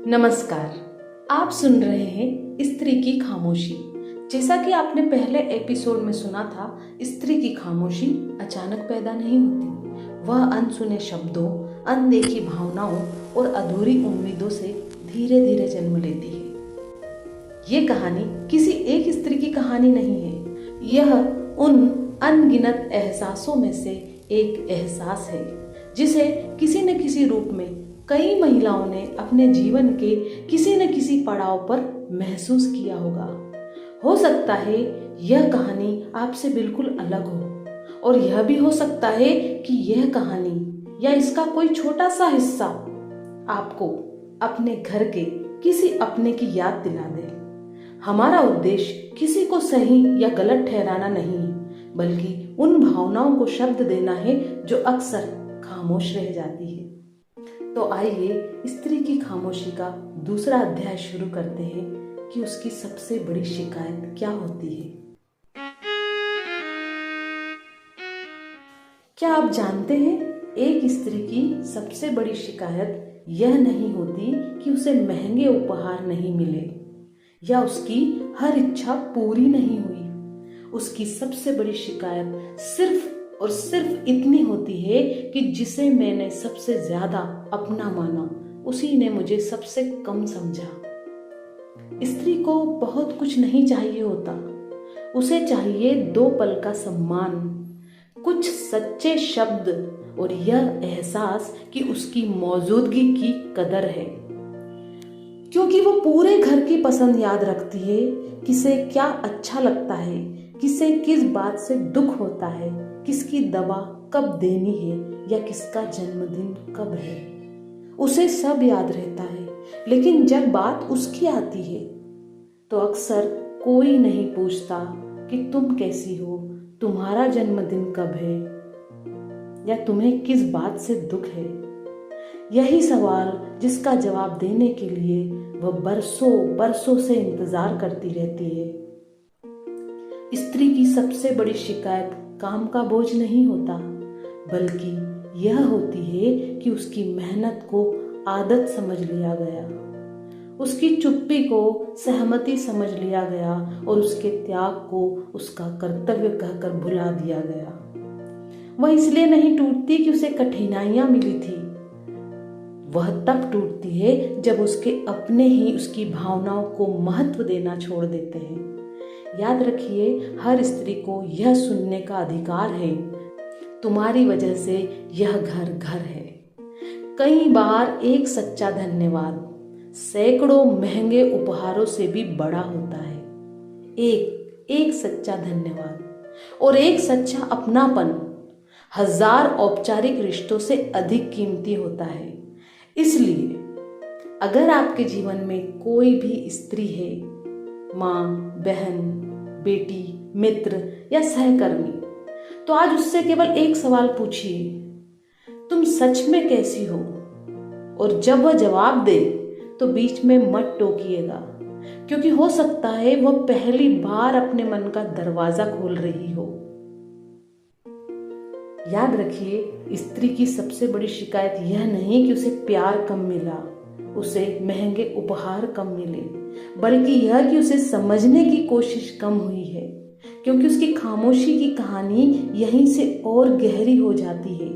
नमस्कार। आप सुन रहे हैं स्त्री की खामोशी। जैसा कि आपने पहले एपिसोड में सुना था, स्त्री की खामोशी अचानक पैदा नहीं होती। वह अनसुने शब्दों, अनदेखी भावनाओं और अधूरी उम्मीदों से धीरे धीरे जन्म लेती है। ये कहानी किसी एक स्त्री की कहानी नहीं है। यह उन अनगिनत एहसासों में से एक एहसास है जिसे किसी न किसी रूप में कई महिलाओं ने अपने जीवन के किसी न किसी पड़ाव पर महसूस किया होगा। हो सकता है यह कहानी आपसे बिल्कुल अलग हो, और यह भी हो सकता है कि यह कहानी या इसका कोई छोटा सा हिस्सा आपको अपने घर के किसी अपने की याद दिला दे। हमारा उद्देश्य किसी को सही या गलत ठहराना नहीं है, बल्कि उन भावनाओं को शब्द देना है जो अक्सर खामोश रह जाती है। तो आइए स्त्री की खामोशी का दूसरा अध्याय शुरू करते हैं कि उसकी सबसे बड़ी शिकायत क्या होती है। क्या आप जानते हैं, एक स्त्री की सबसे बड़ी शिकायत यह नहीं होती कि उसे महंगे उपहार नहीं मिले या उसकी हर इच्छा पूरी नहीं हुई। उसकी सबसे बड़ी शिकायत सिर्फ और सिर्फ इतनी होती है कि जिसे मैंने सबसे ज्यादा अपना माना, उसी ने मुझे सबसे कम समझा। स्त्री को बहुत कुछ नहीं चाहिए होता। उसे चाहिए 2 पल का सम्मान, कुछ सच्चे शब्द और यह एहसास कि उसकी मौजूदगी की कदर है। क्योंकि वो पूरे घर की पसंद याद रखती है, किसे क्या अच्छा लगता है, किसे किस बात से दुख होता है, किसकी दवा कब देनी है या किसका जन्मदिन कब है। उसे सब याद रहता है, लेकिन जब बात उसकी आती है तो अक्सर कोई नहीं पूछता कि तुम कैसी हो, तुम्हारा जन्मदिन कब है या तुम्हें किस बात से दुख है। यही सवाल जिसका जवाब देने के लिए वह बरसों बरसों से इंतजार करती रहती है। स्त्री की सबसे बड़ी शिकायत काम का बोझ नहीं होता, बल्कि यह होती है कि उसकी मेहनत को आदत समझ लिया गया, उसकी चुप्पी को सहमति समझ लिया गया और उसके त्याग को उसका कर्तव्य कहकर भुला दिया गया। वह इसलिए नहीं टूटती कि उसे कठिनाइयां मिली थी, वह तब टूटती है जब उसके अपने ही उसकी भावनाओं को महत्व देना छोड़ देते हैं। याद रखिए, हर स्त्री को यह सुनने का अधिकार है, तुम्हारी वजह से यह घर घर है। कई बार एक सच्चा धन्यवाद सैकड़ों महंगे उपहारों से भी बड़ा होता है। एक सच्चा धन्यवाद और एक सच्चा अपनापन 1000 औपचारिक रिश्तों से अधिक कीमती होता है। इसलिए अगर आपके जीवन में कोई भी स्त्री है, माँ, बहन, बेटी, मित्र या सहकर्मी, तो आज उससे केवल एक सवाल पूछिए, तुम सच में कैसी हो? और जब वह जवाब दे तो बीच में मत टोकिएगा, क्योंकि हो सकता है वह पहली बार अपने मन का दरवाजा खोल रही हो। याद रखिए, स्त्री की सबसे बड़ी शिकायत यह नहीं कि उसे प्यार कम मिला, उसे महंगे उपहार कम मिले, बल्कि यह कि उसे समझने की कोशिश कम हुई है, क्योंकि उसकी खामोशी की कहानी यहीं से और गहरी हो जाती है।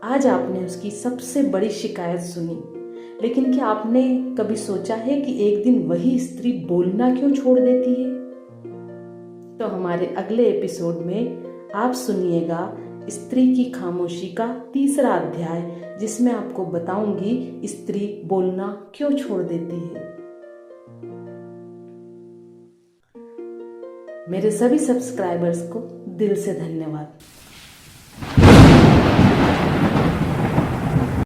आज आपने उसकी सबसे बड़ी शिकायत सुनी, लेकिन क्या आपने कभी सोचा है कि एक दिन वही स्त्री बोलना क्यों छोड़ देती है? तो हमारे अगले एपिसोड में आप सुनिएगा स्त्री की खामोशी का तीसरा अध्याय, जिसमें आपको बताऊंगी स्त्री बोलना क्यों छोड़ देती है। मेरे सभी सब्सक्राइबर्स को दिल से धन्यवाद।